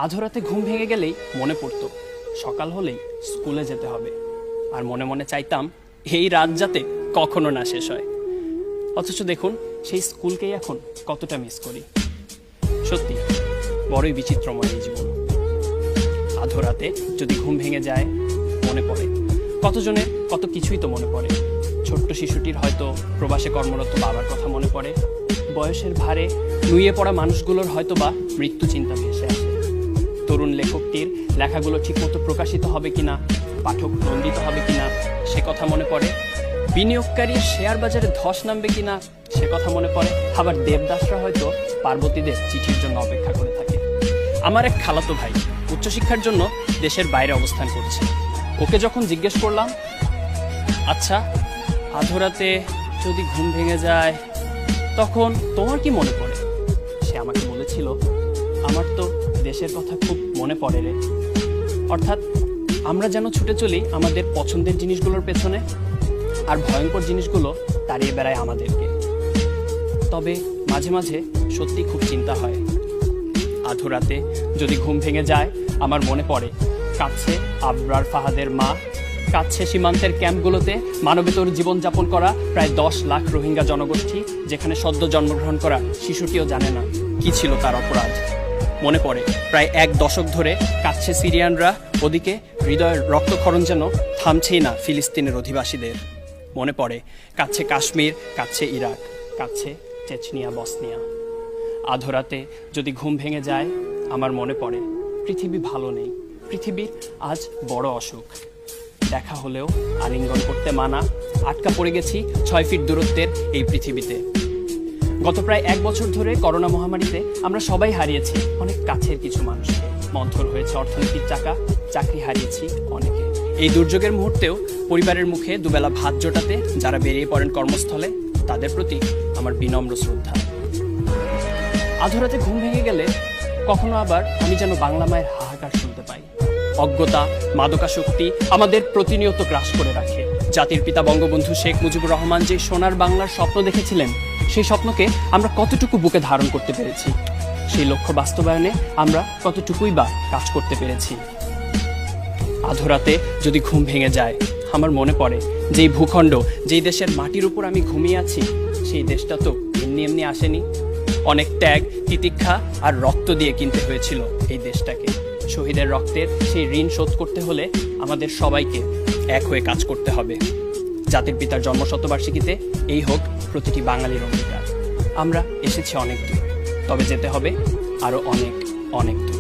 আধরাতে ঘুম ভেঙে গেলেই মনে পড়তো সকাল হলেই স্কুলে যেতে হবে, আর মনে মনে চাইতাম এই রাত যাতে কখনো না শেষ হয়। অথচ দেখুন সেই স্কুলকেই এখন কতটা মিস করি। সত্যি বড়ই বিচিত্রময় এই জীবন। আধরাতে যদি ঘুম ভেঙে যায় মনে পড়ে কতজনের কত কিছুই তো মনে পড়ে। ছোট্ট শিশুটির হয়তো প্রবাসে কর্মরত বাবার কথা মনে পড়ে, বয়সের ভারে নুয়ে পড়া মানুষগুলোর হয়তো বা মৃত্যু চিন্তা ভেসে আসে। তরুণ লেখকটির লেখাগুলো ঠিকমতো প্রকাশিত হবে কিনা, পাঠক নন্দিত হবে কিনা সে কথা মনে পড়ে। বিনিয়োগকারীর শেয়ার বাজারে ধস নামবে কিনা সে কথা মনে পড়ে। আবার দেবদাসরা হয়তো পার্বতীদের চিঠির জন্য অপেক্ষা করে থাকে। আমার এক খালাতো ভাই উচ্চশিক্ষার জন্য দেশের বাইরে অবস্থান করছে। ওকে যখন জিজ্ঞেস করলাম, আচ্ছা আধরাতে যদি ঘুম ভেঙে যায় তখন তোমার কি মনে পড়ে, সে আমাকে বলেছিল, আমার তো দেশের কথা খুব মনে পড়ে রে। অর্থাৎ আমরা যেন ছুটে চলি আমাদের পছন্দের জিনিসগুলোর পেছনে, আর ভয়ঙ্কর জিনিসগুলো তাড়িয়ে বেড়ায় আমাদেরকে। তবে মাঝে মাঝে সত্যি খুব চিন্তা হয়। আধরাতে যদি ঘুম ভেঙে যায় আমার মনে পড়ে কাছে আবরার ফাহাদের মা, কাছে সীমান্তের ক্যাম্পগুলোতে মানবেতর জীবনযাপন করা প্রায় 10 লাখ রোহিঙ্গা জনগোষ্ঠী, যেখানে সদ্য জন্মগ্রহণ করা শিশুটিও জানে না কি ছিল তার অপরাধ। মনে পড়ে প্রায় 1 দশক ধরে কাছে সিরিয়ানরা, ওদিকে হৃদয়ের রক্তক্ষরণ যেন থামছেই না ফিলিস্তিনের অধিবাসীদের। মনে পড়ে কাছে কাশ্মীর, কাছে ইরাক, কাছে চেচনিয়া, বসনিয়া। আধরাতে যদি ঘুম ভেঙে যায় আমার মনে পড়ে পৃথিবী ভালো নেই, পৃথিবীর আজ বড় অসুখ। দেখা হলেও আলিঙ্গন করতে মানা, আটকা পড়ে গেছি 6 ফিট দূরত্বের এই পৃথিবীতে। গত প্রায় 1 বছর ধরে করোনা মহামারীতে আমরা সবাই হারিয়েছি অনেক কাছের কিছু মানুষকে। মন্থর হয়েছে অর্থনীতির চাকা, চাকরি হারিয়েছি অনেকে। এই দুর্যোগের মুহূর্তেও পরিবারের মুখে দুবেলা ভাত জোটাতে যারা বেরিয়ে পড়েন কর্মস্থলে, তাদের প্রতি আমার বিনম্র শ্রদ্ধা। আধরাতে ঘুম ভেঙে গেলে কখনো আবার আমি যেন বাংলা মায়ের হাহাকার শুনতে পাই। অজ্ঞতা, মাদকাসক্তি আমাদের প্রতিনিয়ত গ্রাস করে রাখে। জাতির পিতা বঙ্গবন্ধু শেখ মুজিবুর রহমান যে সোনার বাংলার স্বপ্ন দেখেছিলেন, সেই স্বপ্নকে আমরা কতটুকু বুকে ধারণ করতে পেরেছি, সেই লক্ষ্য বাস্তবায়নে আমরা কতটুকুই বা কাজ করতে পেরেছি। আধরাতে যদি ঘুম ভেঙে যায় আমার মনে পড়ে যেই ভূখণ্ড, যেই দেশের মাটির উপর আমি ঘুমিয়ে আছি, সেই দেশটা তো এমনি এমনি আসেনি। অনেক ত্যাগ, তিতিক্ষা আর রক্ত দিয়ে কিনতে হয়েছিল এই দেশটাকে। শহীদের রক্তের সেই ঋণ শোধ করতে হলে আমাদের সবাইকে এক হয়ে কাজ করতে হবে। জাতির পিতার জন্মশতবার্ষিকীতে এই হোক প্রতিটি বাঙালির অঙ্গীকার। আমরা এসেছি অনেক দূর, তবে যেতে হবে আরো অনেক অনেক দূর।